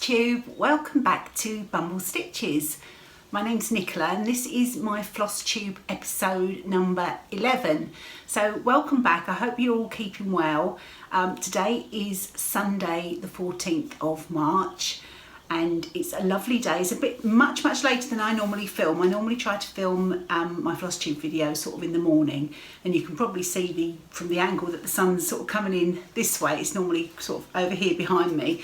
Flosstube. Welcome back to Bumble Stitches. My name's Nicola and this is my Flosstube episode number 11. So welcome back. I hope you're all keeping well. Today is Sunday the 14th of March and it's a lovely day. It's a bit much later than I normally film. I normally try to film my Flosstube video sort of in the morning, and you can probably see from the angle that the sun's sort of coming in this way. It's normally sort of over here behind me.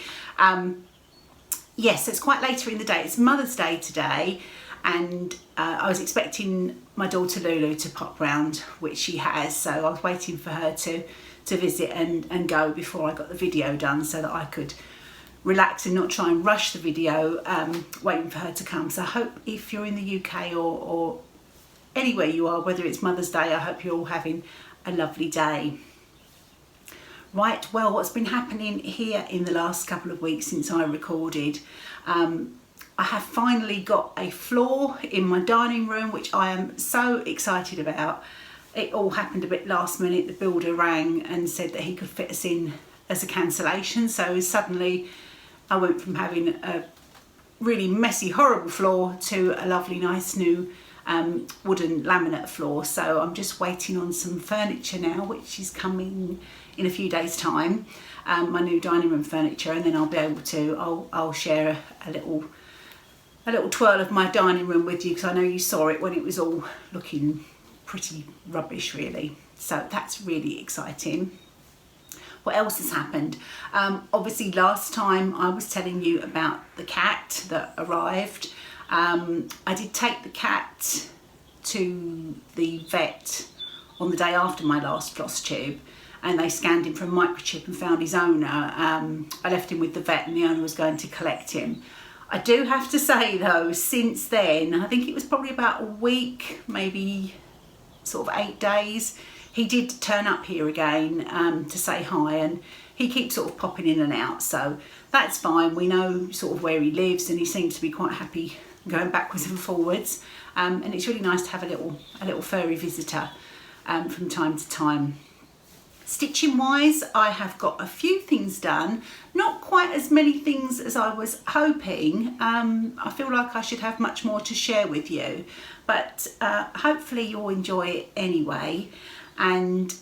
Yes, it's quite later in the day. It's Mother's Day today, and I was expecting my daughter Lulu to pop round, which she has, so I was waiting for her to visit and go before I got the video done so that I could relax and not try and rush the video waiting for her to come. So I hope if you're in the UK or anywhere you are, whether it's Mother's Day, I hope you're all having a lovely day. Right, well, what's been happening here in the last couple of weeks since I recorded, I have finally got a floor in my dining room, which I am so excited about. It all happened a bit last minute. The builder rang and said that he could fit us in as a cancellation, so suddenly I went from having a really messy, horrible floor to a lovely, nice new wooden laminate floor. So I'm just waiting on some furniture now, which is coming in a few days' time, my new dining room furniture, and then I'll be able to, I'll share a little twirl of my dining room with you, because I know you saw it when it was all looking pretty rubbish really. So that's really exciting. What else has happened? Obviously last time I was telling you about the cat that arrived. I did take the cat to the vet on the day after my last Flosstube, and they scanned him for a microchip and found his owner. I left him with the vet and the owner was going to collect him. I do have to say though, since then, I think it was probably about a week, maybe sort of 8 days, he did turn up here again to say hi, and he keeps sort of popping in and out, so that's fine. We know sort of where he lives and he seems to be quite happy going backwards and forwards, and it's really nice to have a little furry visitor from time to time. Stitching wise, I have got a few things done, not quite as many things as I was hoping. I feel like I should have much more to share with you, but hopefully you'll enjoy it anyway. And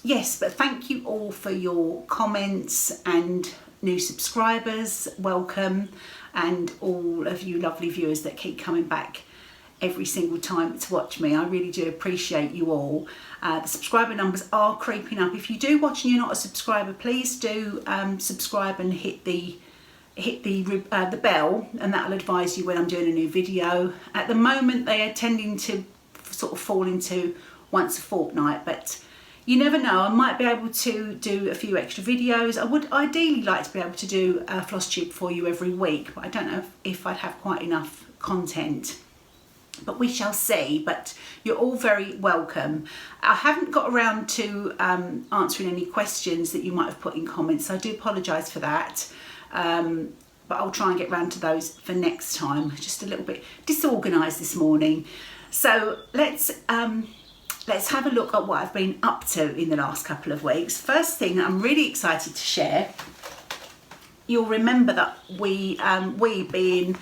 yes, but thank you all for your comments and new subscribers, welcome, and all of you lovely viewers that keep coming back every single time to watch me. I really do appreciate you all. The subscriber numbers are creeping up. If you do watch and you're not a subscriber, please do subscribe and hit the bell, and that'll advise you when I'm doing a new video. At the moment they are tending to sort of fall into once a fortnight, but you never know, I might be able to do a few extra videos. I would ideally like to be able to do a Flosstube for you every week, but I don't know if I'd have quite enough content. But we shall see. But you're all very welcome. I haven't got around to answering any questions that you might have put in comments, so I do apologise for that. But I'll try and get round to those for next time. Just a little bit disorganised this morning. So let's have a look at what I've been up to in the last couple of weeks. First thing I'm really excited to share. You'll remember that we being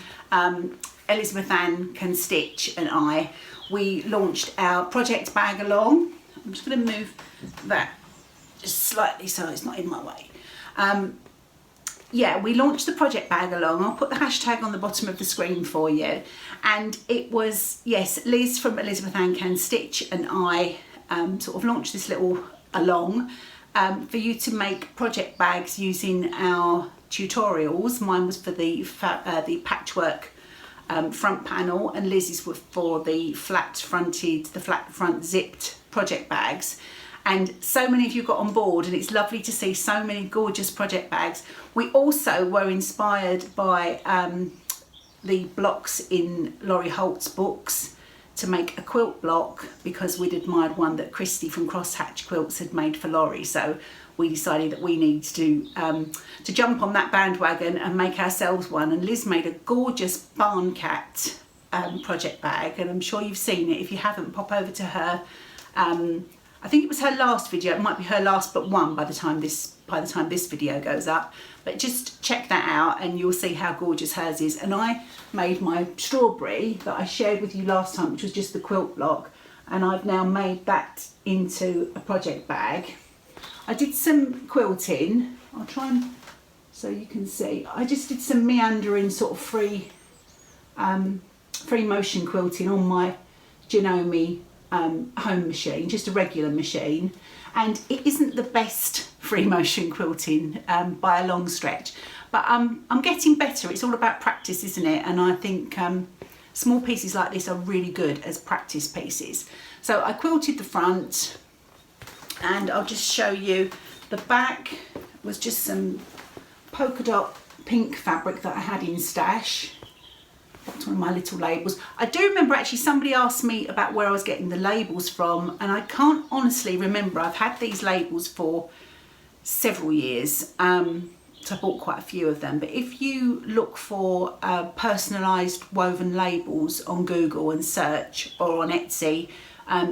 Elizabeth Ann Can Stitch and we launched our project bag along. I'm just going to move that just slightly so it's not in my way. Yeah, we launched the project bag along. I'll put the hashtag on the bottom of the screen for you. And it was, yes, Liz from Elizabeth Ann Can Stitch and I sort of launched this little along for you to make project bags using our tutorials. Mine was for the patchwork front panel, and Liz's were for the flat front zipped project bags. And so many of you got on board, and it's lovely to see so many gorgeous project bags. We also were inspired by the blocks in Laurie Holt's books to make a quilt block, because we'd admired one that Christy from Crosshatch Quilts had made for Laurie. So we decided that we need to jump on that bandwagon and make ourselves one. And Liz made a gorgeous barn cat project bag, and I'm sure you've seen it. If you haven't, pop over to her I think it was her last video. It might be her last but one by the time this video goes up. But just check that out and you'll see how gorgeous hers is. And I made my strawberry that I shared with you last time, which was just the quilt block, and I've now made that into a project bag. I did some quilting. I'll try and, so you can see, I just did some meandering sort of free motion quilting on my Janome home machine, just a regular machine, and it isn't the best free motion quilting by a long stretch, but I'm getting better. It's all about practice, isn't it? And I think small pieces like this are really good as practice pieces. So I quilted the front, and I'll just show you the back. Was just some polka dot pink fabric that I had in stash. That's one of my little labels. I do remember actually somebody asked me about where I was getting the labels from, and I can't honestly remember. I've had these labels for several years, so I bought quite a few of them. But if you look for personalised woven labels on Google and search, or on Etsy,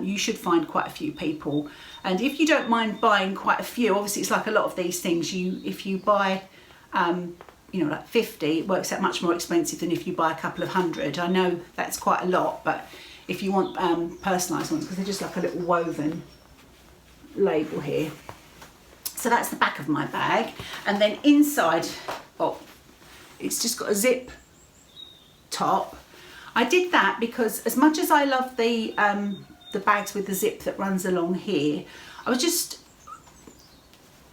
you should find quite a few people. And if you don't mind buying quite a few, obviously it's like a lot of these things, if you buy you know, like 50, it works out much more expensive than if you buy a couple of hundred. I know that's quite a lot, but if you want personalised ones, because they're just like a little woven label here. So that's the back of my bag. And then inside, oh, it's just got a zip top. I did that because as much as I love the bags with the zip that runs along here, I was just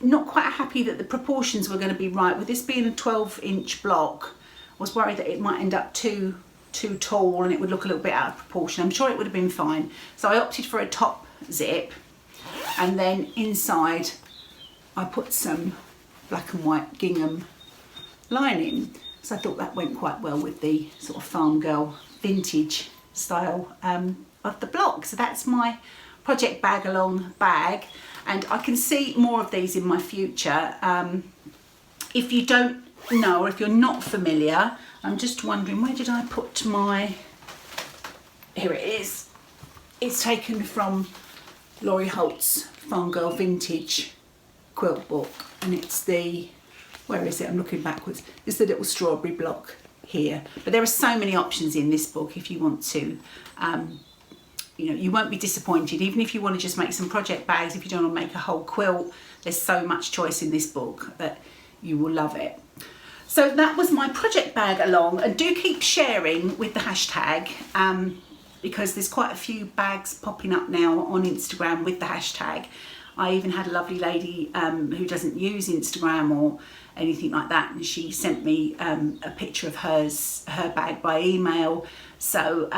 not quite happy that the proportions were going to be right. With this being a 12-inch block, I was worried that it might end up too tall and it would look a little bit out of proportion. I'm sure it would have been fine. So I opted for a top zip, and then inside I put some black and white gingham lining. So I thought that went quite well with the sort of farm girl vintage style of the block. So that's my project bag along bag. And I can see more of these in my future. If you don't know, or if you're not familiar, I'm just wondering, where did I put my, here it is. It's taken from Laurie Holt's Farm Girl Vintage quilt book, and it's the, where is it? I'm looking backwards. It's the little strawberry block here. But there are so many options in this book if you want to, you know, you won't be disappointed. Even if you want to just make some project bags, if you don't want to make a whole quilt, there's so much choice in this book that you will love it. So that was my project bag along, and do keep sharing with the hashtag because there's quite a few bags popping up now on Instagram with the hashtag. I even had a lovely lady who doesn't use Instagram or anything like that, and she sent me a picture of her bag by email. So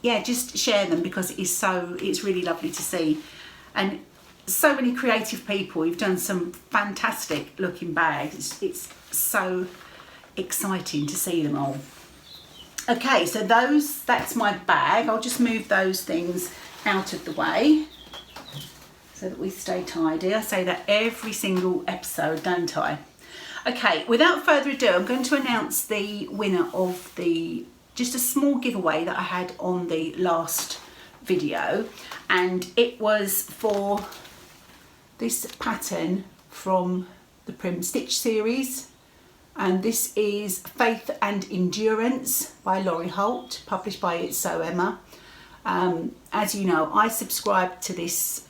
yeah, just share them because it's really lovely to see. And so many creative people who've done some fantastic looking bags. It's so exciting to see them all. Okay, so that's my bag. I'll just move those things out of the way so that we stay tidy. I say that every single episode, don't I? Okay, without further ado, I'm going to announce the winner of just a small giveaway that I had on the last video, and it was for this pattern from the Prim Stitch series, and this is Faith and Endurance by Laurie Holt, published by It's So Emma. As you know, I subscribe to this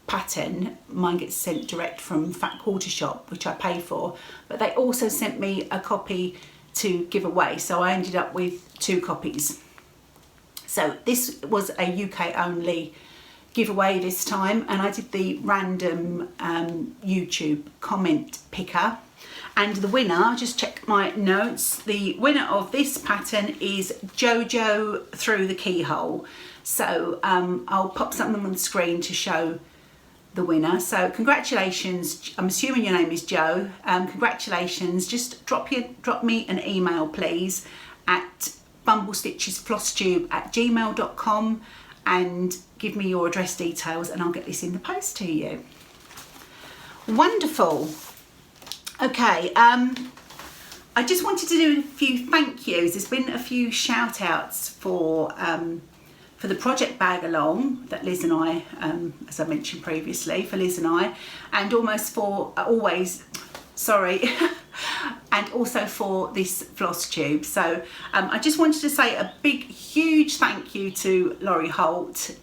pattern. Mine gets sent direct from Fat Quarter Shop, which I pay for, but they also sent me a copy to give away, so I ended up with 2 copies. So this was a UK only giveaway this time, and I did the random YouTube comment picker, and the winner, I'll just check my notes, the winner of this pattern is Jojo Through the Keyhole. So I'll pop something on the screen to show the winner. So congratulations, I'm assuming your name is Joe. Congratulations, just drop me an email please at bumblestitchesflosstube@gmail.com and give me your address details, and I'll get this in the post to you. Wonderful. Okay, I just wanted to do a few thank yous. There's been a few shout outs for for the project bag along that Liz and I, as I mentioned previously, for Liz and I, and almost for and also for this Flosstube. So I just wanted to say a big, huge thank you to Holt.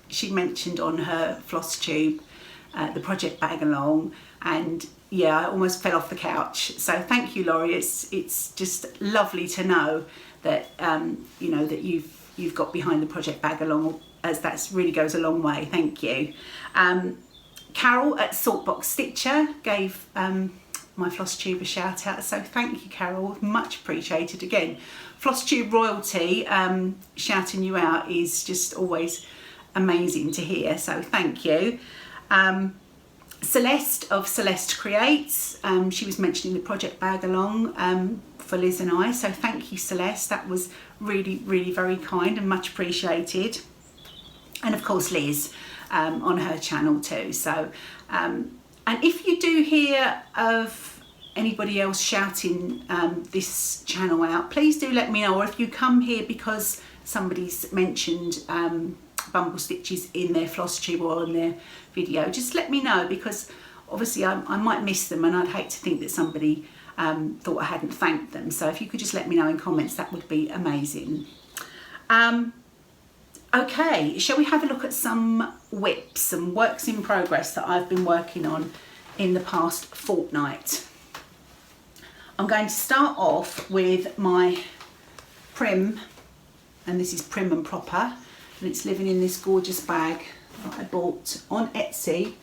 She mentioned on her Flosstube the project bag along, and yeah, I almost fell off the couch. So thank you, Laurie. It's just lovely to know that you know that you've got behind the project bag along, as that really goes a long way. Thank you. Carol at Saltbox Stitcher gave my Flosstube a shout out, so thank you, Carol, much appreciated. Again, Flosstube royalty shouting you out is just always amazing to hear, so thank you. Celeste of Celeste Creates, she was mentioning the project bag along for Liz and I, so thank you, Celeste. That was really, really very kind and much appreciated. And of course Liz on her channel too. So and if you do hear of anybody else shouting this channel out, please do let me know. Or if you come here because somebody's mentioned bumble stitches in their Flosstube or in their video, just let me know, because obviously I might miss them and I'd hate to think that somebody thought I hadn't thanked them. So if you could just let me know in comments, that would be amazing. Okay, shall we have a look at some whips, some works in progress that I've been working on in the past fortnight. I'm going to start off with my Prim, and this is Prim and Proper, and it's living in this gorgeous bag that I bought on Etsy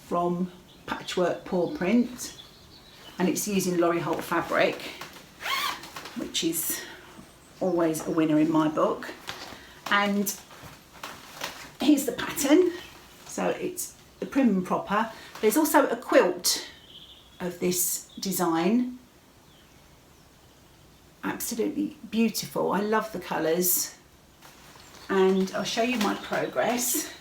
from Patchwork Paw Print, and it's using Holt fabric, which is always a winner in my book. And here's the pattern. So it's the Prim and Proper. There's also a quilt of this design. Absolutely beautiful. I love the colours. And I'll show you my progress.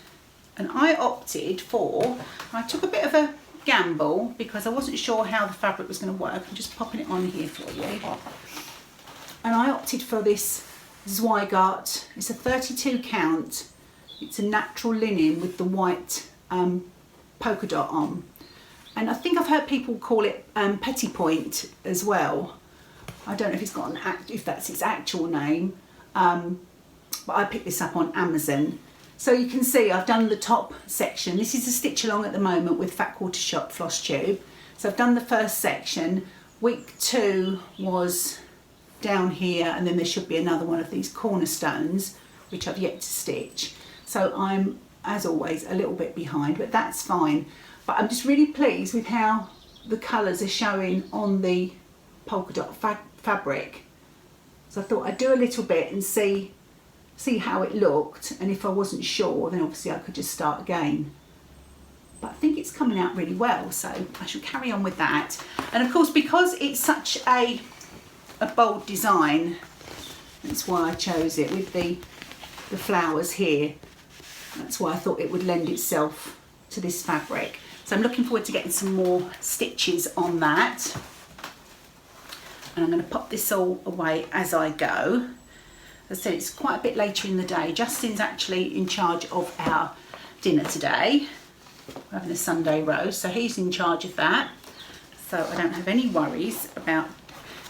And I opted for, I took a bit of a gamble because I wasn't sure how the fabric was going to work. I'm just popping it on here for you. And I opted for this Zweigart. It's a 32 count. It's a natural linen with the white polka dot on, and I think I've heard people call it petit point as well. I don't know if it's got if that's its actual name, but I picked this up on Amazon. So you can see I've done the top section. This is a stitch along at the moment with Fat Quarter Shop Flosstube. So I've done the first section. Week 2 was down here, and then there should be another one of these cornerstones which I've yet to stitch. So I'm, as always, a little bit behind, but that's fine. But I'm just really pleased with how the colours are showing on the polka dot fabric. So I thought I'd do a little bit and see how it looked, and if I wasn't sure, then obviously I could just start again. But I think it's coming out really well, so I shall carry on with that. And of course, because it's such a bold design, that's why I chose it with the flowers here. That's why I thought it would lend itself to this fabric. So I'm looking forward to getting some more stitches on that. And I'm going to pop this all away as I go. As I said, it's quite a bit later in the day. Justin's actually in charge of our dinner today. We're having a Sunday roast, so he's in charge of that. So I don't have any worries about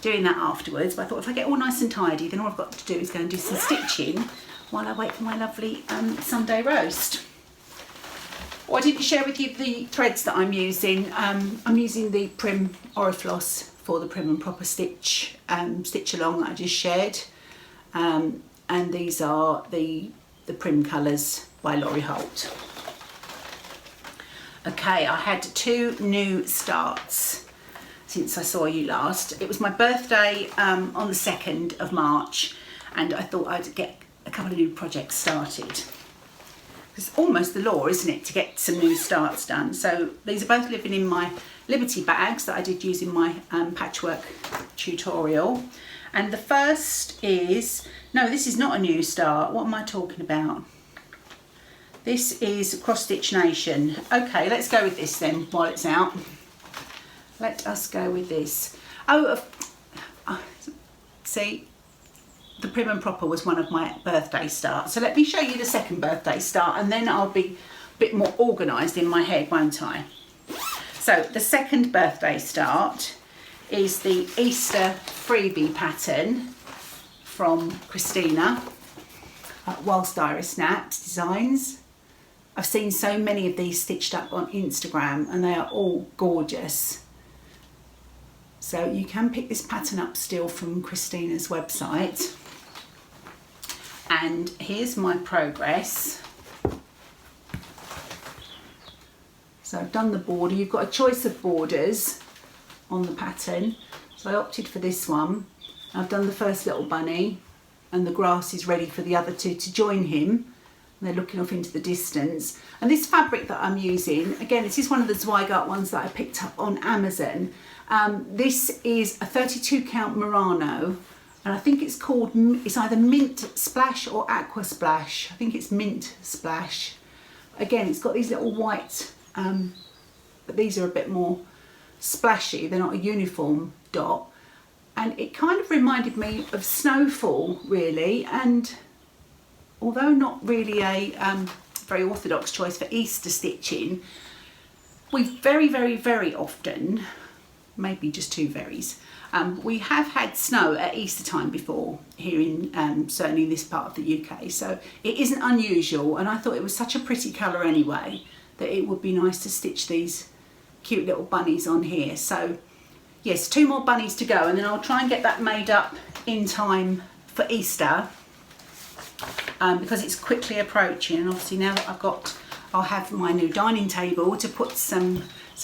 doing that afterwards. But I thought if I get all nice and tidy, then all I've got to do is go and do some stitching while I wait for my lovely Sunday roast. Oh, I didn't share with you the threads that I'm using. I'm using the Prim Orifloss for the Prim and Proper stitch along that I just shared. And these are the Prim colours by Holt. Okay, I had 2 new starts since I saw you last. It was my birthday on the 2nd of March, and I thought I'd get a couple of new projects started. It's almost the law, isn't it, to get some new starts done. So these are both living in my Liberty bags that I did using my patchwork tutorial. And the first is, no, this is not a new start. What am I talking about? This is Cross Stitch Nation. Okay, let's go with this then while it's out. Let us go with this. Oh, see, the Prim and Proper was one of my birthday starts. So let me show you the second birthday start, and then I'll be a bit more organised in my head, won't I? So the second birthday start is the Easter freebie pattern from Christina at Whilst Iris Snaps Designs. I've seen so many of these stitched up on Instagram and they are all gorgeous. So you can pick this pattern up still from Christina's website. And here's my progress. So I've done the border. You've got a choice of borders on the pattern. So I opted for this one. I've done the first little bunny and the grass is ready for the other two to join him. And they're looking off into the distance. And this fabric that I'm using, again, this is one of the Zweigart ones that I picked up on Amazon. This is a 32 count Murano, and I think it's called, it's either Mint Splash or Aqua Splash. I think it's Mint Splash. Again, it's got these little white, but these are a bit more splashy. They're not a uniform dot. And it kind of reminded me of Snowfall, really. And although not really a very orthodox choice for Easter stitching, we very often, maybe just two verries, we have had snow at Easter time before here in certainly this part of the UK, so it isn't unusual, and I thought it was such a pretty colour anyway that it would be nice to stitch these cute little bunnies on here. So yes, 2 more bunnies to go, and then I'll try and get that made up in time for Easter, because it's quickly approaching. And obviously now that I'll have my new dining table to put some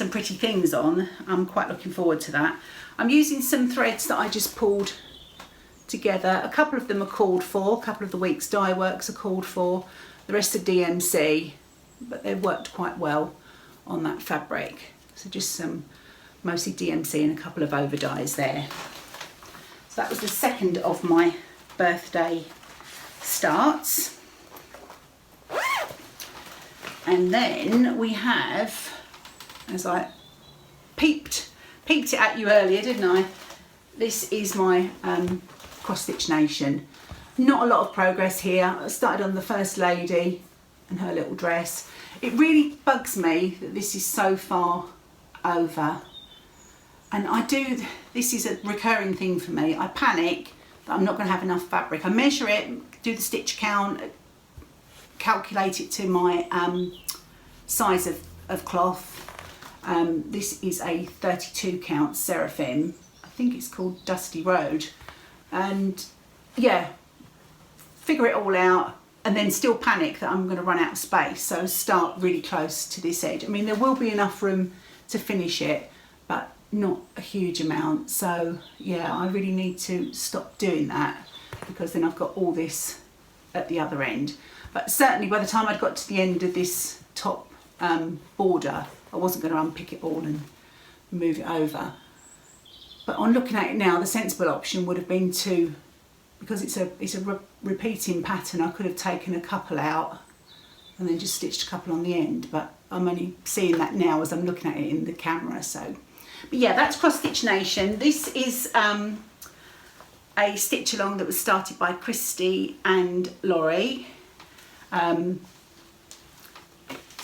pretty things on. I'm quite looking forward to that. I'm using some threads that I just pulled together. A couple of them are called for, a couple of the week's dye works are called for, the rest are DMC, but they've worked quite well on that fabric. So just some mostly DMC and a couple of over dyes there. So that was the second of my birthday starts. And then we have, as I peeped it at you earlier, didn't I? This is my Cross Stitch Nation. Not a lot of progress here. I started on the First Lady and her little dress. It really bugs me that this is so far over. And this is a recurring thing for me. I panic that I'm not going to have enough fabric. I measure it, do the stitch count, calculate it to my size of cloth. This is a 32 count Seraphim. I think it's called Dusty Road. And yeah, figure it all out and then still panic that I'm going to run out of space. So start really close to this edge. I mean, there will be enough room to finish it, but not a huge amount. So yeah, I really need to stop doing that, because then I've got all this at the other end. But certainly by the time I'd got to the end of this top border, I wasn't going to unpick it all and move it over. But on looking at it now, the sensible option would have been to, because it's a repeating pattern, I could have taken a couple out and then just stitched a couple on the end. But I'm only seeing that now as I'm looking at it in the camera. So, but yeah, that's Cross Stitch Nation. This is a stitch along that was started by Christy and Laurie.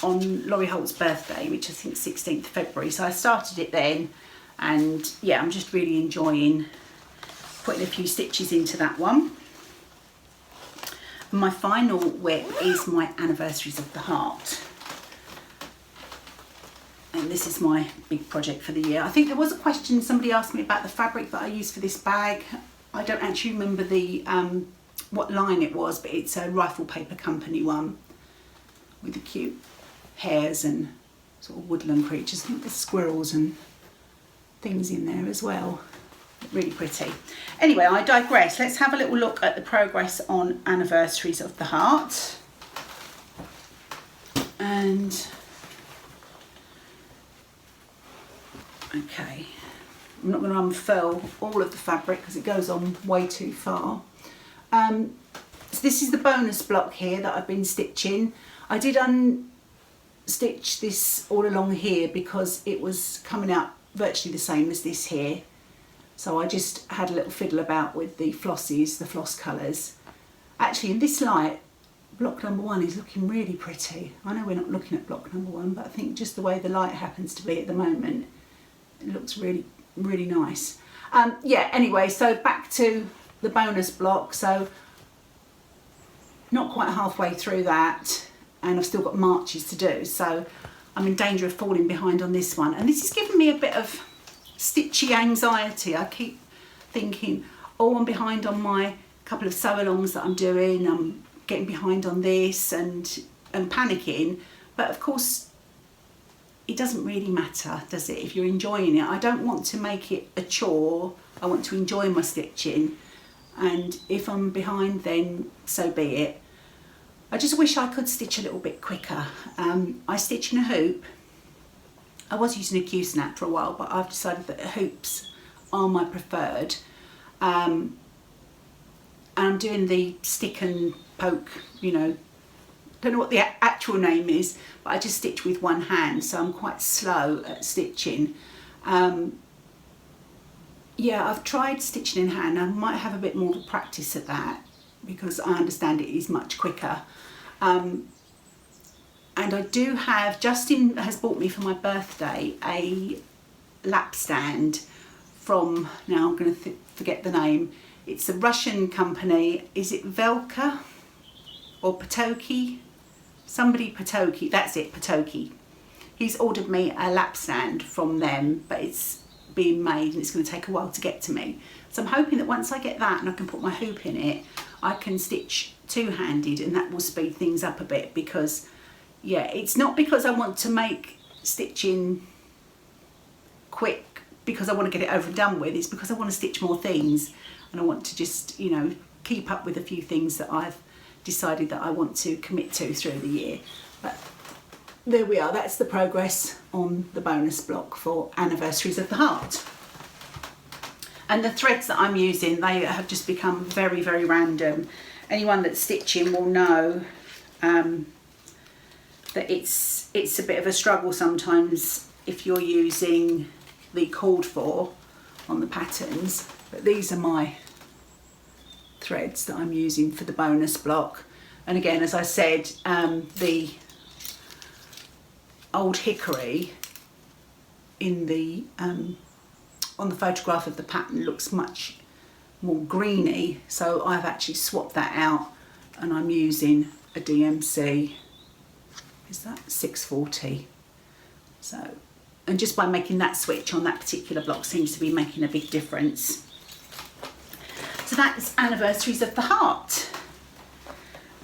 On Laurie Holt's birthday, which I think 16th of February. So I started it then, and yeah, I'm just really enjoying putting a few stitches into that one. And my final whip is my Anniversaries of the Heart. And this is my big project for the year. I think there was a question, somebody asked me about the fabric that I used for this bag. I don't actually remember the what line it was, but it's a Rifle Paper Company one with the cute hares and sort of woodland creatures. I think there's squirrels and things in there as well. Really pretty. Anyway, I digress. Let's have a little look at the progress on Anniversaries of the Heart. And okay, I'm not going to unfurl all of the fabric because it goes on way too far. So this is the bonus block here that I've been stitching. I did unstitch this all along here because it was coming out virtually the same as this here. So I just had a little fiddle about with the flossies, the floss colours. Actually, in this light, block number 1 is looking really pretty. I know we're not looking at block number 1, but I think just the way the light happens to be at the moment, it looks really, really nice. Yeah, anyway, so back to the bonus block. So not quite halfway through that, and I've still got marches to do. So I'm in danger of falling behind on this one. And this is giving me a bit of stitchy anxiety. I keep thinking, oh, I'm behind on my couple of sew-alongs that I'm doing. I'm getting behind on this and panicking. But of course, it doesn't really matter, does it, if you're enjoying it? I don't want to make it a chore. I want to enjoy my stitching. And if I'm behind, then so be it. I just wish I could stitch a little bit quicker. I stitch in a hoop. I was using a Q-snap for a while, but I've decided that hoops are my preferred. And I'm doing the stick and poke, you know, don't know what the actual name is, but I just stitch with one hand, so I'm quite slow at stitching. Yeah, I've tried stitching in hand. I might have a bit more practice at that because I understand it is much quicker. And I do have, Justin has bought me for my birthday a lap stand from, now I'm going to forget the name, it's a Russian company. Is it Velka or Patoki? Somebody Patoki, that's it, Patoki. He's ordered me a lap stand from them, but it's being made and it's going to take a while to get to me. So I'm hoping that once I get that and I can put my hoop in it, I can stitch two-handed, and that will speed things up a bit, because yeah, it's not because I want to make stitching quick because I want to get it over and done with. It's because I want to stitch more things, and I want to just, you know, keep up with a few things that I've decided that I want to commit to through the year. But there we are, that's the progress on the bonus block for Anniversaries of the Heart. And the threads that I'm using, they have just become very, very random. Anyone that's stitching will know that it's a bit of a struggle sometimes if you're using the called for on the patterns. But these are my threads that I'm using for the bonus block. And again, as I said, the old hickory in the on the photograph of the pattern looks much more greeny, so I've actually swapped that out and I'm using a DMC, is that 640? So, and just by making that switch on that particular block seems to be making a big difference. So that's Anniversaries of the Heart.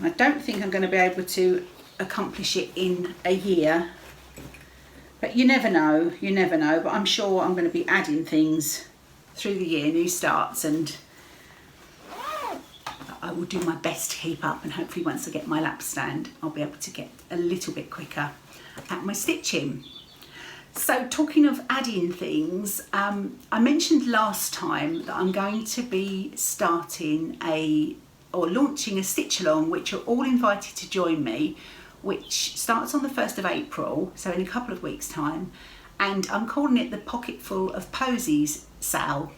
I don't think I'm going to be able to accomplish it in a year, but you never know, but I'm sure I'm going to be adding things through the year, new starts, and I will do my best to keep up, and hopefully once I get my lap stand I'll be able to get a little bit quicker at my stitching. So talking of adding things, I mentioned last time that I'm going to be starting launching a stitch along, which you're all invited to join me, which starts on the 1st of April, so in a couple of weeks time, and I'm calling it the Pocketful of Posies SAL.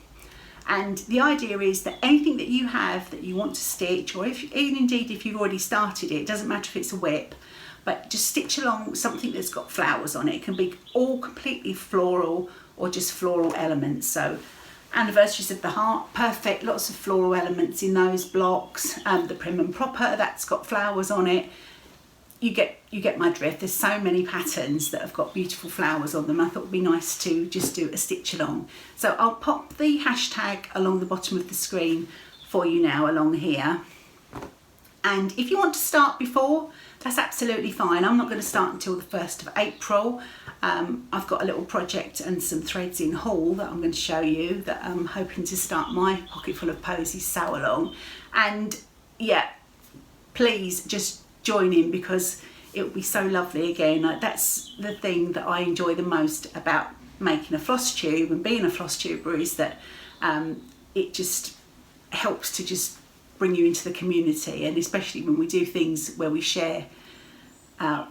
And the idea is that anything that you have that you want to stitch, or even indeed if you've already started it, doesn't matter if it's a whip, but just stitch along something that's got flowers on it. It can be all completely floral or just floral elements. So Anniversaries of the Heart, perfect, lots of floral elements in those blocks. The Prim and Proper, that's got flowers on it. You get my drift. There's so many patterns that have got beautiful flowers on them. I thought it would be nice to just do a stitch along. So I'll pop the hashtag along the bottom of the screen for you now along here. And if you want to start before, that's absolutely fine. I'm not going to start until the 1st of April. I've got a little project and some threads in haul that I'm going to show you that I'm hoping to start my Pocketful of Posies sew along. And yeah, please just join in, because it would be so lovely. Again, like, that's the thing that I enjoy the most about making a floss tube and being a floss tuber, is that it just helps to just bring you into the community, and especially when we do things where we share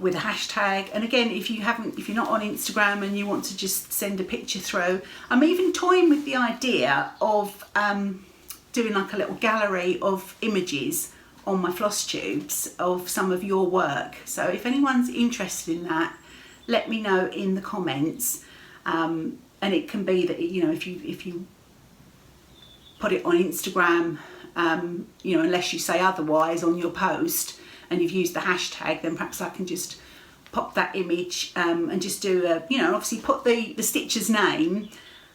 with a hashtag. And again, if you're not on Instagram and you want to just send a picture through, I'm even toying with the idea of doing like a little gallery of images on my Flosstubes of some of your work. So if anyone's interested in that, let me know in the comments. And it can be that, you know, if you put it on Instagram, you know, unless you say otherwise on your post and you've used the hashtag, then perhaps I can just pop that image and just do a, you know, obviously put the stitcher's name.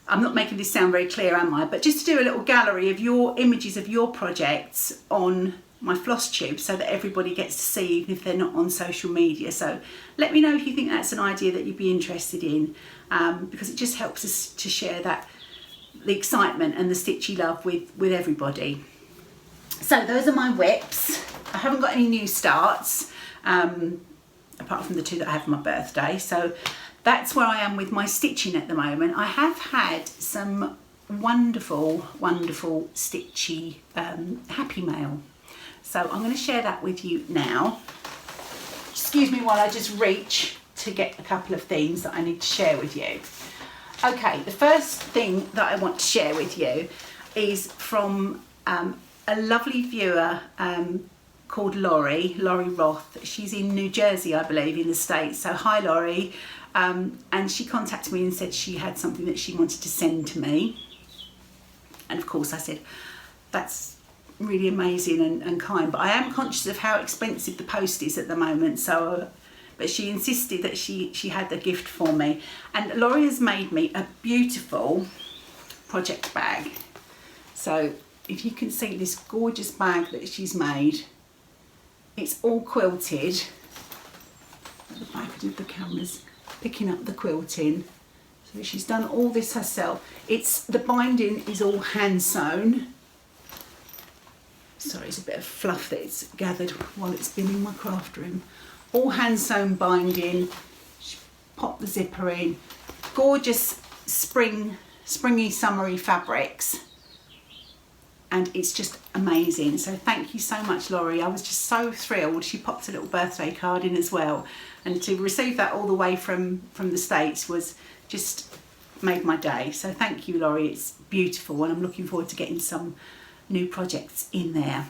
I'm not making this sound very clear, am I? But just to do a little gallery of your images of your projects on my Flosstube so that everybody gets to see, even if they're not on social media. So let me know if you think that's an idea that you'd be interested in, because it just helps us to share the excitement and the stitchy love with everybody. So those are my whips. I haven't got any new starts, apart from the 2 that I have for my birthday. So that's where I am with my stitching at the moment. I have had some wonderful, wonderful stitchy happy mail. So I'm going to share that with you now. Excuse me while I just reach to get a couple of things that I need to share with you. Okay, the first thing that I want to share with you is from a lovely viewer called Laurie Roth. She's in New Jersey, I believe, in the States. So hi Laurie. And she contacted me and said she had something that she wanted to send to me. And of course I said, that's really amazing and kind, but I am conscious of how expensive the post is at the moment. So, but she insisted that she had the gift for me. And Laurie has made me a beautiful project bag. So if you can see this gorgeous bag that she's made, it's all quilted. At the back of the camera's picking up the quilting. So she's done all this herself. The binding is all hand sewn. Sorry, it's a bit of fluff that's gathered while it's been in my craft room. All hand sewn binding. Pop the zipper in. Gorgeous springy, summery fabrics. And it's just amazing. So thank you so much, Laurie. I was just so thrilled. She popped a little birthday card in as well. And to receive that all the way from the States was just made my day. So thank you, Laurie. It's beautiful and I'm looking forward to getting some new projects in there.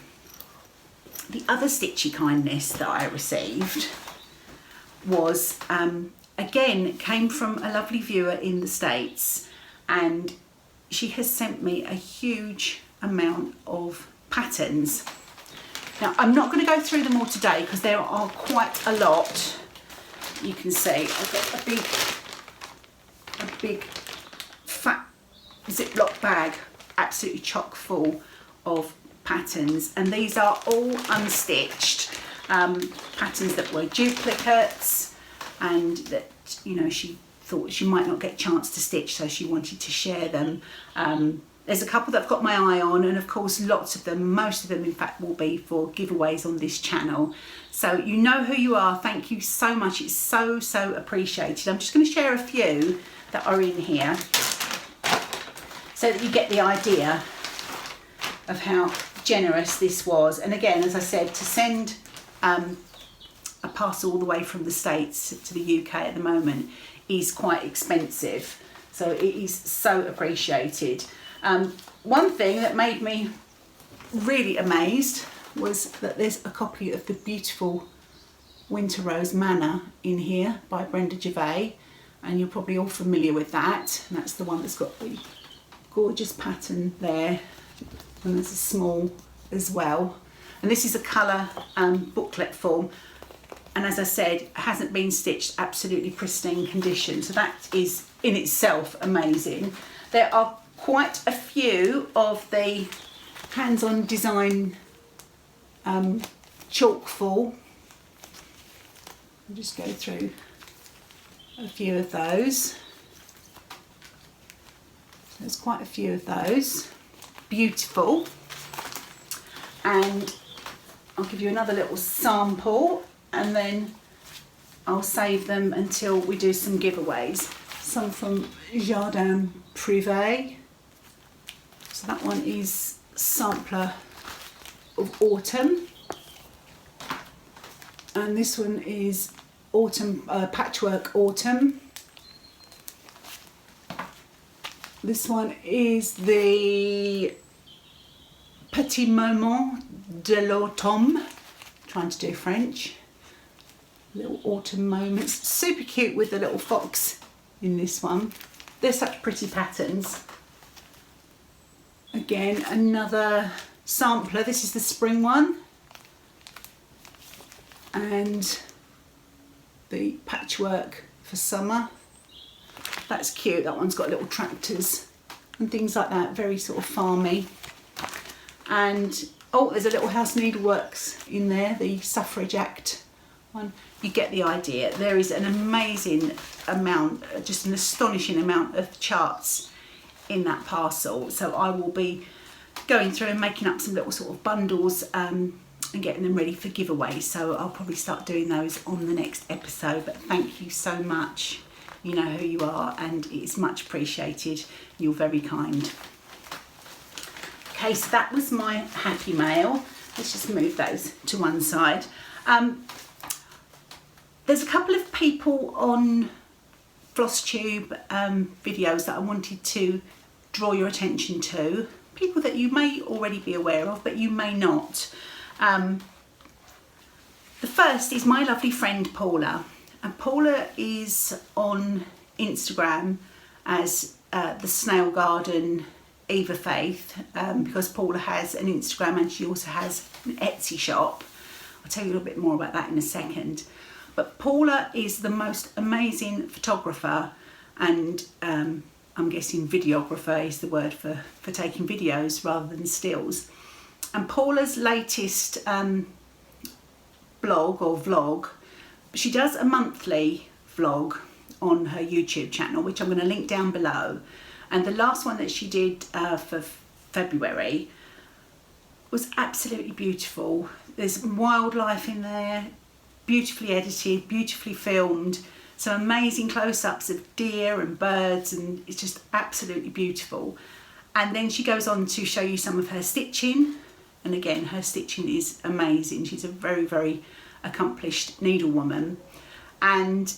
The other stitchy kindness that I received was, again, came from a lovely viewer in the States, and she has sent me a huge amount of patterns. Now I'm not going to go through them all today because there are quite a lot. You can see I've got a big fat Ziploc bag absolutely chock full of patterns, and these are all unstitched patterns that were duplicates and that, you know, she thought she might not get a chance to stitch, so she wanted to share them. There's a couple that I've got my eye on, and of course lots of them, most of them in fact, will be for giveaways on this channel. So you know who you are. Thank you so much. It's so appreciated. I'm just going to share a few that are in here so that you get the idea of how generous this was. And again, as I said, to send a parcel all the way from the States to the UK at the moment is quite expensive, so it is so appreciated. One thing that made me really amazed was that there's a copy of the beautiful Winter Rose Manor in here by Brenda Gervais, and you're probably all familiar with that. And that's the one that's got the gorgeous pattern there, and there's a small as well. And this is a colour booklet form, and as I said, hasn't been stitched, absolutely pristine condition, so that is in itself amazing. There are quite a few of the hands-on design chalkful. I'll just go through a few of those. So there's quite a few of those. Beautiful. And I'll give you another little sample, and then I'll save them until we do some giveaways. Some from Jardin Privé. So that one is Sampler of Autumn. And this one is autumn, patchwork autumn. This one is the Petit Moment de l'Automne. Trying to do French. Little autumn moments. Super cute with the little fox in this one. They're such pretty patterns. Again, another sampler. This is the spring one. And the patchwork for summer. That's cute. That one's got little tractors and things like that. Very sort of farmy. And oh, there's a little House Needleworks in there, the Suffrage Act one. You get the idea. There is an amazing amount, just an astonishing amount of charts in that parcel. So I will be going through and making up some little sort of bundles and getting them ready for giveaways. So I'll probably start doing those on the next episode. But thank you so much. You know who you are, and it's much appreciated. You're very kind. Okay, so that was my happy mail. Let's just move those to one side. There's a couple of people on Flosstube videos that I wanted to draw your attention to. People that you may already be aware of, but you may not. The first is my lovely friend Paula. And Paula is on Instagram as the Snail Garden Eva Faith, because Paula has an Instagram and she also has an Etsy shop. I'll tell you a little bit more about that in a second. But Paula is the most amazing photographer, and I'm guessing videographer is the word for taking videos rather than stills. And Paula's latest blog or vlog, she does a monthly vlog on her YouTube channel, which I'm going to link down below. And the last one that she did for February was absolutely beautiful. There's wildlife in there, beautifully edited, beautifully filmed, some amazing close-ups of deer and birds, and it's just absolutely beautiful. And then she goes on to show you some of her stitching, and again, her stitching is amazing. She's a very, very accomplished needlewoman, and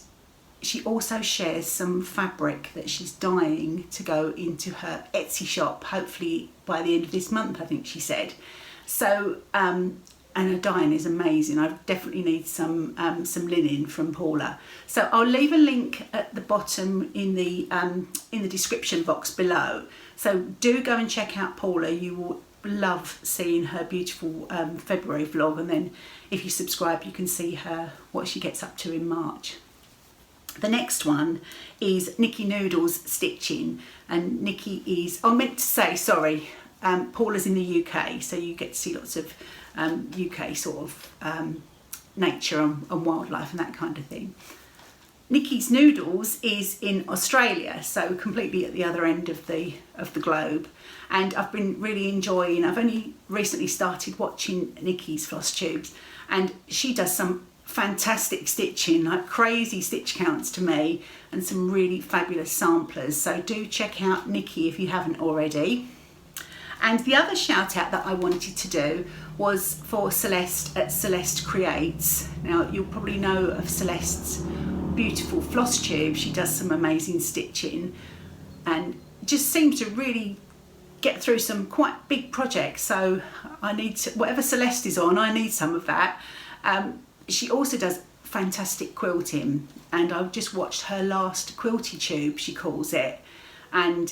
she also shares some fabric that she's dyeing to go into her Etsy shop, hopefully by the end of this month, I think she said. So, and her dyeing is amazing. I definitely need some linen from Paula. So I'll leave a link at the bottom in the description box below. So do go and check out Paula. You will love seeing her beautiful February vlog, and then if you subscribe, you can see what she gets up to in March. The next one is Nicky Noodles Stitching, and Nicky is, I meant to say, sorry, Paula's in the UK, so you get to see lots of UK sort of nature and wildlife and that kind of thing. Nicky's Noodles is in Australia, so completely at the other end of the globe, and I've been really enjoying, I've only recently started watching Nicky's Flosstubes, and she does some fantastic stitching, like crazy stitch counts to me, and some really fabulous samplers. So do check out Nicky if you haven't already. And the other shout out that I wanted to do was for Celeste at Celeste Creates. Now you'll probably know of Celeste's beautiful Flosstube. She does some amazing stitching and just seems to really get through some quite big projects. So I need to, whatever Celeste is on, I need some of that. She also does fantastic quilting, and I've just watched her last quilty tube, she calls it, and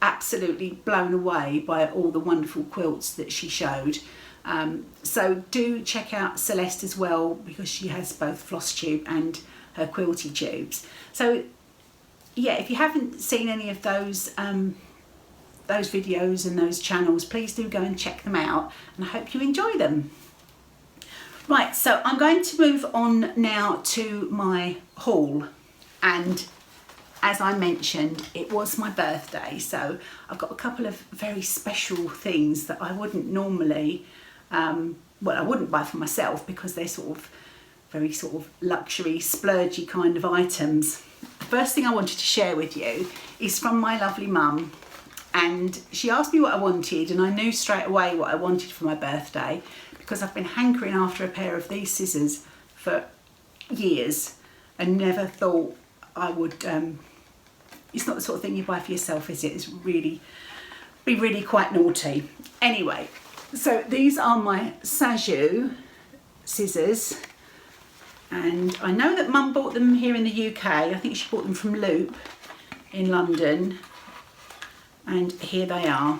absolutely blown away by all the wonderful quilts that she showed. So do check out Celeste as well, because she has both Flosstube and her quilty tubes. So yeah, if you haven't seen any of those videos and those channels, please do go and check them out, and I hope you enjoy them. Right, so I'm going to move on now to my haul, and as I mentioned, it was my birthday, so I've got a couple of very special things that I wouldn't normally, well, I wouldn't buy for myself because they're sort of very sort of luxury, splurgy kind of items. The first thing I wanted to share with you is from my lovely mum, and she asked me what I wanted, and I knew straight away what I wanted for my birthday, because I've been hankering after a pair of these scissors for years and never thought I would, it's not the sort of thing you buy for yourself, is it? It's really quite naughty. Anyway, so these are my Sajou scissors, and I know that Mum bought them here in the UK. I think she bought them from Loop in London, and here they are.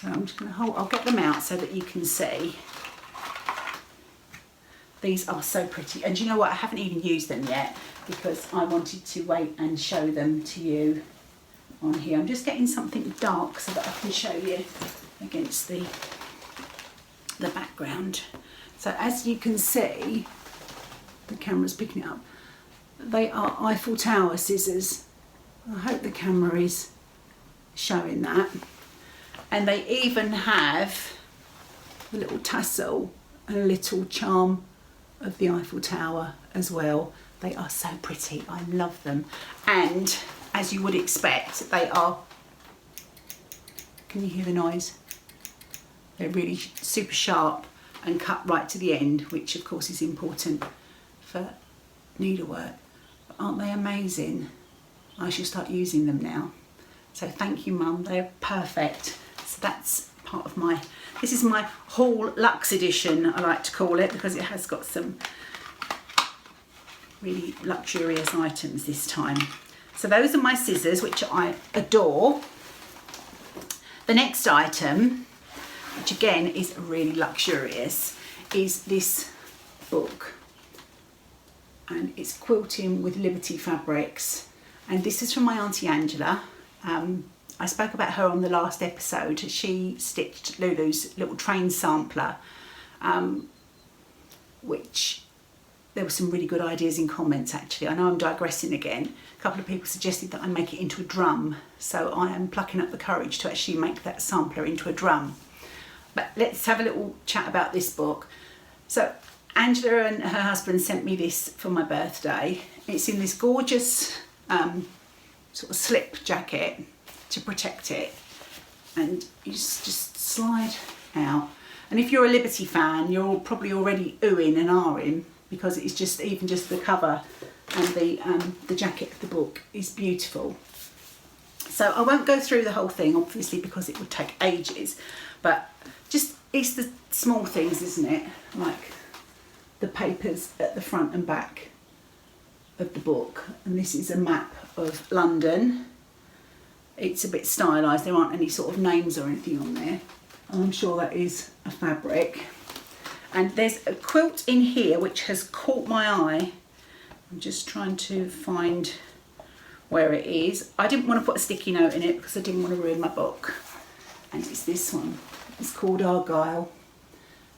So I'm just going to hold, I'll get them out so that you can see. These are so pretty, and you know what, I haven't even used them yet because I wanted to wait and show them to you on here. I'm just getting something dark so that I can show you against the background. So as you can see, the camera's picking it up, they are Eiffel Tower scissors. I hope the camera is showing that. And they even have a little tassel and a little charm of the Eiffel Tower as well. They are so pretty, I love them. And as you would expect, they are, can you hear the noise? They're really super sharp and cut right to the end, which of course is important for needlework. But aren't they amazing? I shall start using them now. So thank you, Mum, they're perfect. So that's part of my, this is my haul Luxe edition, I like to call it, because it has got some really luxurious items this time. So those are my scissors, which I adore. The next item, which again is really luxurious, is this book, and it's Quilting with Liberty Fabrics, and this is from my Auntie Angela. I spoke about her on the last episode. She stitched Lulu's little train sampler, which there were some really good ideas in comments actually. I know I'm digressing again. A couple of people suggested that I make it into a drum, so I am plucking up the courage to actually make that sampler into a drum. But let's have a little chat about this book. So Angela and her husband sent me this for my birthday. It's in this gorgeous sort of slip jacket to protect it, and you just slide out. And if you're a Liberty fan, you're probably already oohing and ahhing, because it's just, even just the cover and the jacket of the book is beautiful. So I won't go through the whole thing, obviously, because it would take ages, but just, it's the small things, isn't it? Like the papers at the front and back of the book, and this is a map of London. It's a bit stylised, there aren't any sort of names or anything on there, and I'm sure that is a fabric. And there's a quilt in here which has caught my eye. I'm just trying to find where it is. I didn't want to put a sticky note in it because I didn't want to ruin my book, and it's this one. It's called Argyle.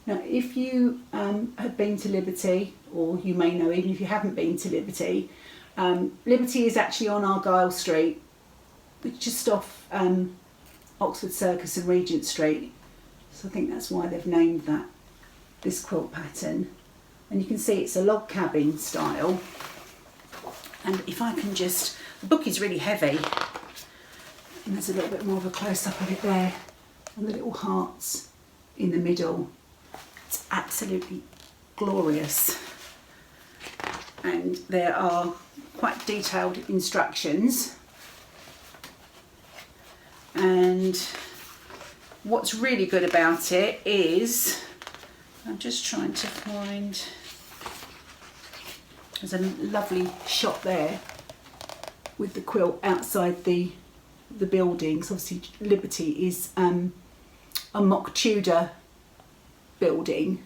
Now if you have been to Liberty, or you may know, even if you haven't been to Liberty, Liberty is actually on Argyle Street, just off Oxford Circus and Regent Street. So I think that's why they've named that, this quilt pattern. And you can see it's a log cabin style. And if I can just, the book is really heavy, and there's a little bit more of a close-up of it there, and the little hearts in the middle. It's absolutely glorious. And there are quite detailed instructions. And what's really good about it is, I'm just trying to find, there's a lovely shot there with the quilt outside the building. So obviously Liberty is a mock Tudor building.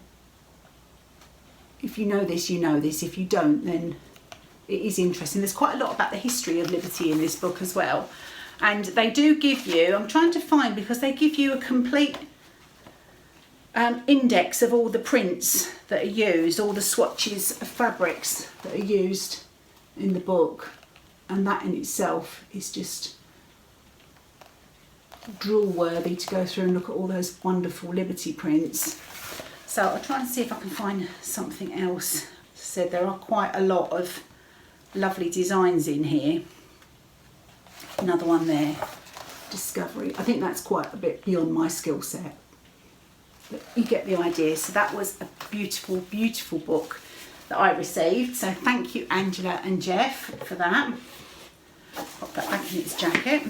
If you know this, you know this. If you don't, then it is interesting. There's quite a lot about the history of Liberty in this book as well. And they do give you, I'm trying to find, because they give you a complete index of all the prints that are used, all the swatches of fabrics that are used in the book. And that in itself is just drool worthy to go through and look at all those wonderful Liberty prints. So I'll try and see if I can find something else. As I said, there are quite a lot of lovely designs in here. Another one there, Discovery. I think that's quite a bit beyond my skill set, you get the idea. So that was a beautiful, beautiful book that I received. So thank you, Angela and Jeff, for that. Pop that back in its jacket.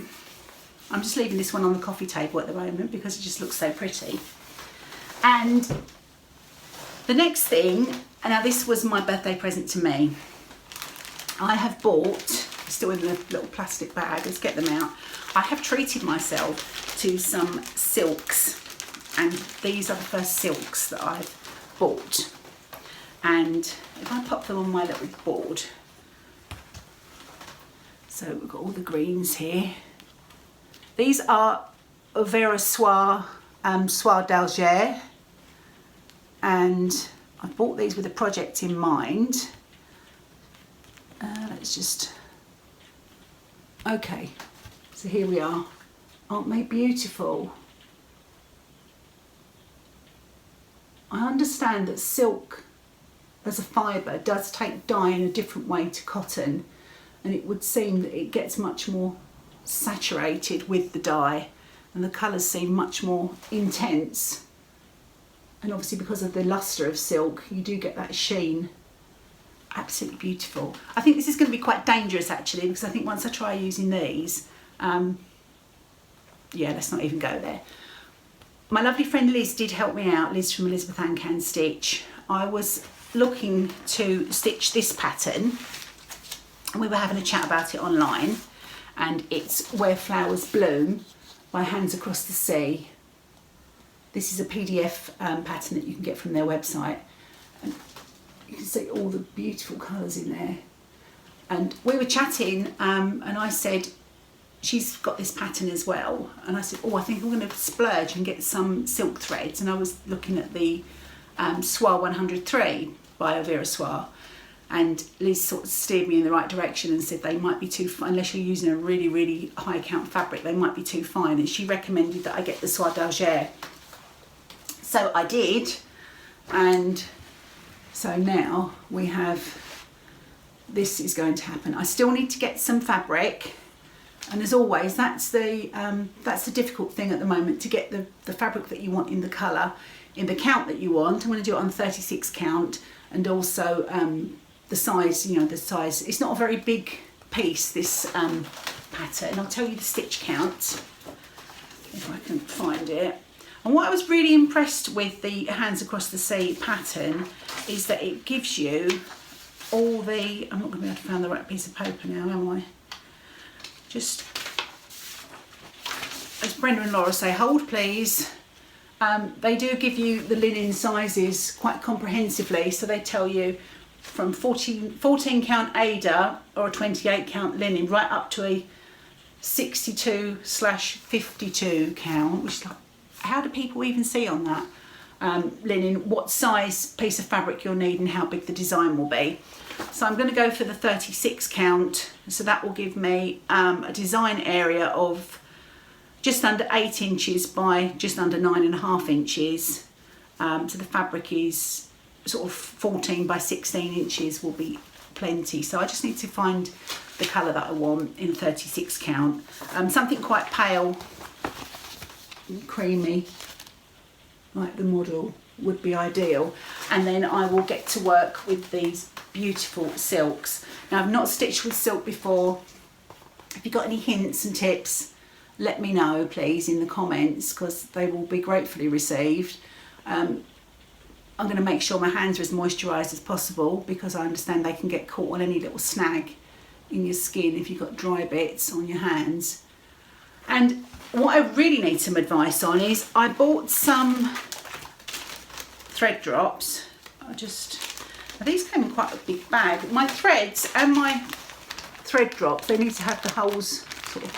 I'm just leaving this one on the coffee table at the moment because it just looks so pretty. And the next thing, and now this was my birthday present to me. I have bought, still in the little plastic bag, let's get them out. I have treated myself to some silks, and these are the first silks that I've bought. And if I pop them on my little board, so we've got all the greens here. These are Anniversaries Soie d'Alger, and I bought these with a project in mind. Let's just, okay, so here we are. Aren't they beautiful? I understand that silk as a fibre does take dye in a different way to cotton, and it would seem that it gets much more saturated with the dye and the colours seem much more intense, and obviously because of the lustre of silk you do get that sheen. Absolutely beautiful. I think this is going to be quite dangerous actually, because I think once I try using these, yeah, let's not even go there. My lovely friend Liz did help me out, Liz from Elizabeth Ann Can Stitch. I was looking to stitch this pattern and we were having a chat about it online, and it's Where Flowers Bloom by Hands Across the Sea. This is a PDF pattern that you can get from their website, and you can see all the beautiful colours in there. And we were chatting and I said, she's got this pattern as well, and I said, oh, I think I'm going to splurge and get some silk threads. And I was looking at the Soie 103 by Anniversaries, and Liz sort of steered me in the right direction and said they might be too fine, unless you're using a really, really high count fabric, they might be too fine, and she recommended that I get the Soie d'Alger. So I did, and so now we have, this is going to happen. I still need to get some fabric, and as always, that's the difficult thing at the moment, to get the fabric that you want in the colour, in the count that you want. I'm going to do it on 36 count, and also the size, you know, the size. It's not a very big piece, this pattern. I'll tell you the stitch count if I can find it. And what I was really impressed with the Hands Across the Sea pattern is that it gives you all the, I'm not going to be able to find the right piece of paper now, am I? Just, as Brenda and Laura say, hold please. They do give you the linen sizes quite comprehensively, so they tell you from 14 count Ada or a 28 count linen right up to a 62/52 count, which is like, how do people even see on that linen what size piece of fabric you'll need and how big the design will be. So I'm going to go for the 36 count, so that will give me a design area of just under 8 inches by just under 9.5 inches. So the fabric is sort of 14 by 16 inches will be plenty. So I just need to find the colour that I want in 36 count. Something quite pale and creamy, like the model, would be ideal. And then I will get to work with these beautiful silks. Now, I've not stitched with silk before. If you've got any hints and tips, let me know please in the comments, because they will be gratefully received. I'm going to make sure my hands are as moisturised as possible, because I understand they can get caught on any little snag in your skin if you've got dry bits on your hands. And what I really need some advice on is, I bought some thread drops. These came in quite a big bag. My threads and my thread drops, they need to have the holes sort of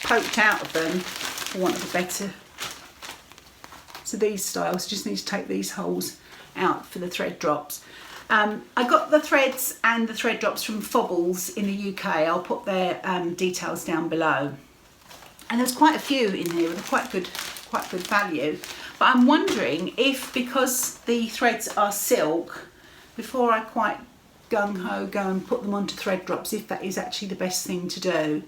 poked out of them, for want of a better. So these styles just need to take these holes out for the thread drops. I got the threads and the thread drops from Fobbles in the UK. I'll put their details down below. And there's quite a few in here with quite good value. But I'm wondering if, because the threads are silk, before I quite gung-ho go and put them onto thread drops, if that is actually the best thing to do.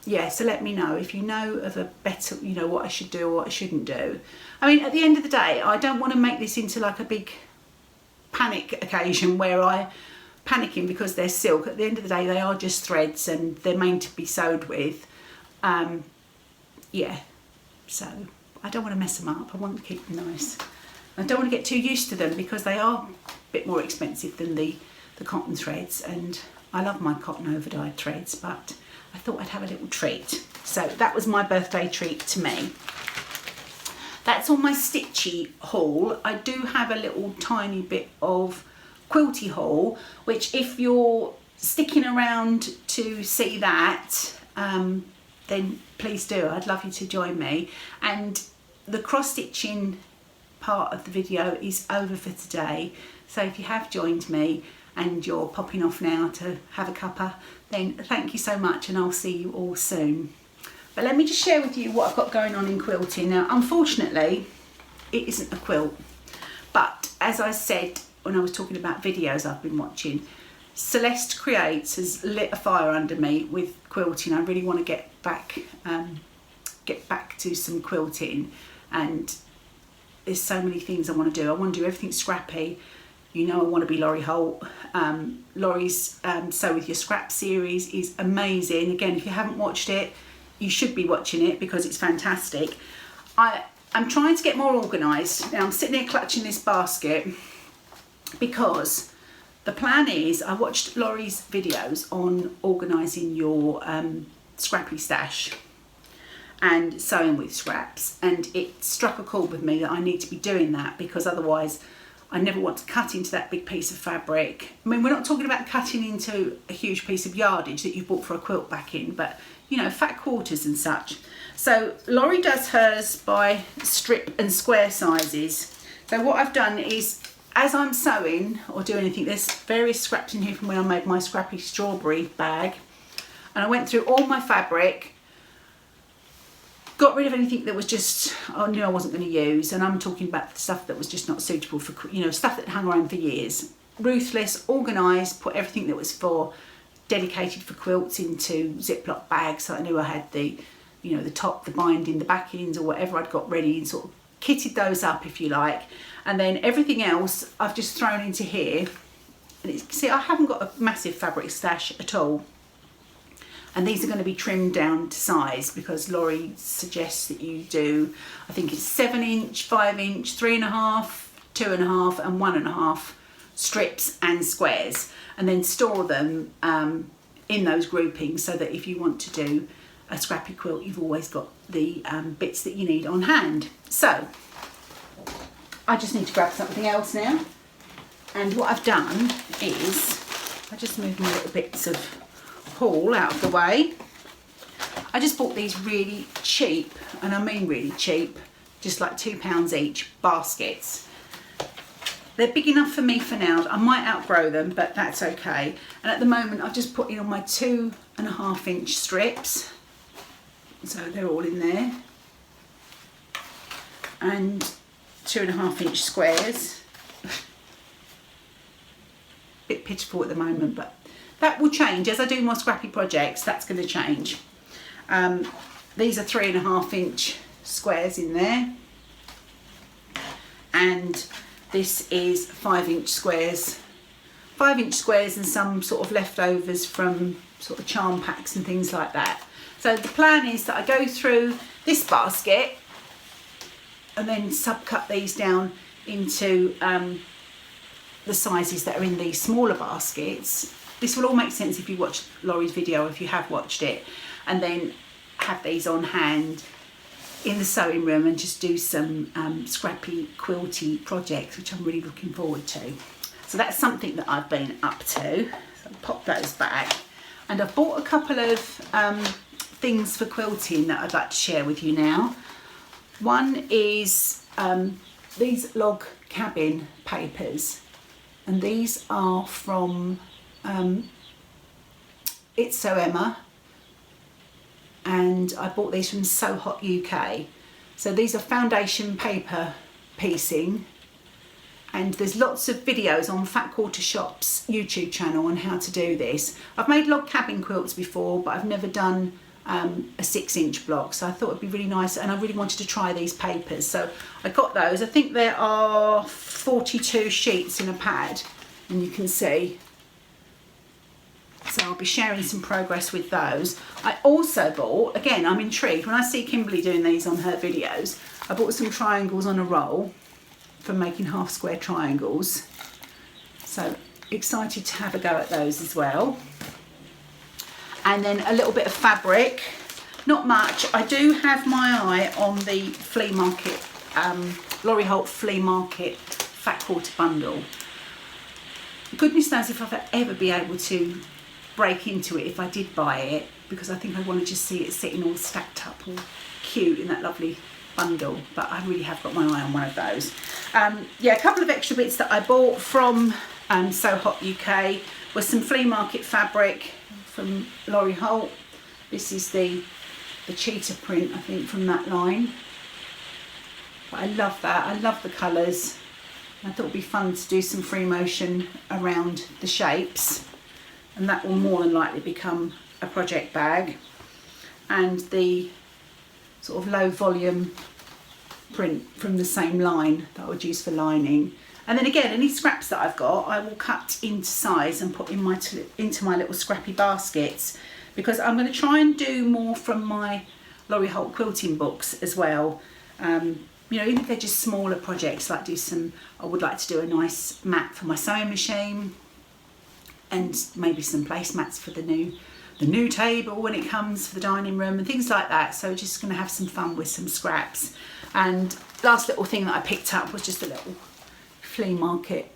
yeah, so let me know if you know of a better, you know, what I should do or what I shouldn't do. I mean, at the end of the day, I don't want to make this into like a big panic occasion where I'm panicking because they're silk. At the end of the day, they are just threads and they're meant to be sewed with. Yeah, so I don't want to mess them up. I want to keep them nice. I don't want to get too used to them because they are a bit more expensive than the cotton threads, and I love my cotton overdyed threads, but I thought I'd have a little treat. So that was my birthday treat to me. That's all my Stitchy haul. I do have a little tiny bit of quilty haul, which if you're sticking around to see that, then please do. I'd love you to join me. And the cross stitching part of the video is over for today. So if you have joined me and you're popping off now to have a cuppa, then thank you so much, and I'll see you all soon. But let me just share with you what I've got going on in quilting. Now, unfortunately, it isn't a quilt, but as I said when I was talking about videos I've been watching, Celeste Creates has lit a fire under me with quilting. I really want to get back to some quilting, and there's so many things I want to do. I want to do everything scrappy. You know, I want to be Laurie Holt. Laurie's Sew With Your Scrap series is amazing. Again, if you haven't watched it, you should be watching it because it's fantastic. I'm trying to get more organised. Now I'm sitting here clutching this basket because the plan is, I watched Laurie's videos on organising your scrappy stash and sewing with scraps, and it struck a chord with me that I need to be doing that, because otherwise I never want to cut into that big piece of fabric. I mean, we're not talking about cutting into a huge piece of yardage that you've bought for a quilt backing, but you know, fat quarters and such. So Laurie does hers by strip and square sizes. So what I've done is, as I'm sewing or doing anything, there's various scraps in here from when I made my scrappy strawberry bag, and I went through all my fabric, got rid of anything that was just, I knew I wasn't going to use, and I'm talking about the stuff that was just not suitable for, you know, stuff that hung around for years. Ruthless, organised, put everything that was dedicated for quilts into Ziploc bags, so I knew I had the, you know, the top, the binding, the backings, or whatever I'd got ready, and sort of kitted those up, if you like. And then everything else I've just thrown into here. And see, I haven't got a massive fabric stash at all. And these are going to be trimmed down to size because Laurie suggests that you do, I think it's 7 inch, 5 inch, 3.5, 2.5 and 1.5 strips and squares, and then store them in those groupings so that if you want to do a scrappy quilt, you've always got the bits that you need on hand. So I just need to grab something else now, and what I've done is I just moved my little bits of haul out of the way. I just bought these really cheap, and I mean really cheap, just like £2 each baskets. They're big enough for me for now. I might outgrow them, but that's okay. And at the moment I've just put in on my 2.5 inch strips, so they're all in there, and 2.5 inch squares. Bit pitiful at the moment, but that will change as I do more scrappy projects. That's going to change. These are 3.5 inch squares in there, and this is 5 inch squares. 5 inch squares and some sort of leftovers from sort of charm packs and things like that. So the plan is that I go through this basket and then subcut these down into the sizes that are in these smaller baskets. This will all make sense if you watch Laurie's video, if you have watched it, and then have these on hand in the sewing room and just do some scrappy quilty projects, which I'm really looking forward to. So that's something that I've been up to. So I'll pop those back, and I've bought a couple of things for quilting that I'd like to share with you now. One is these log cabin papers, and these are from It's So Emma, and I bought these from So Hot UK. So these are foundation paper piecing, and there's lots of videos on Fat Quarter Shop's YouTube channel on how to do this. I've made log cabin quilts before, but I've never done a 6-inch block, so I thought it'd be really nice, and I really wanted to try these papers, so I got those. I think there are 42 sheets in a pad, and you can see, so I'll be sharing some progress with those. I also bought, again, I'm intrigued when I see Kimberly doing these on her videos, I bought some triangles on a roll for making half square triangles, so excited to have a go at those as well. And then a little bit of fabric, not much. I do have my eye on the flea market, Laurie Holt flea market fat quarter bundle. Goodness knows if I'll ever be able to break into it if I did buy it, because I think I want to just see it sitting all stacked up, all cute in that lovely bundle, but I really have got my eye on one of those. Yeah, a couple of extra bits that I bought from So Hot UK was some flea market fabric from Laurie Holt. This is the cheetah print, I think, from that line. But I love that. I love the colours. I thought it'd be fun to do some free motion around the shapes, and that will more than likely become a project bag. And the sort of low volume print from the same line that I would use for lining. And then again, any scraps that I've got, I will cut into size and put in into my little scrappy baskets, because I'm going to try and do more from my Laurie Holt quilting books as well. You know, even if they're just smaller projects, like I would like to do a nice mat for my sewing machine, and maybe some placemats for the new table when it comes for the dining room and things like that. So just going to have some fun with some scraps. And last little thing that I picked up was just a little flea market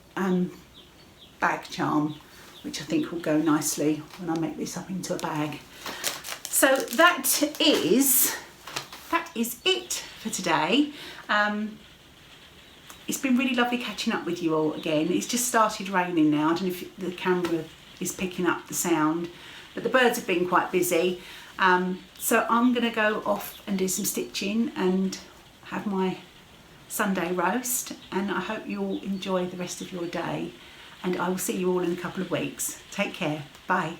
bag charm, which I think will go nicely when I make this up into a bag. So that is it for today. It's been really lovely catching up with you all again. It's just started raining now. I don't know if the camera is picking up the sound, but the birds have been quite busy. So I'm going to go off and do some stitching and have my Sunday roast, and I hope you all enjoy the rest of your day, and I will see you all in a couple of weeks. Take care. Bye.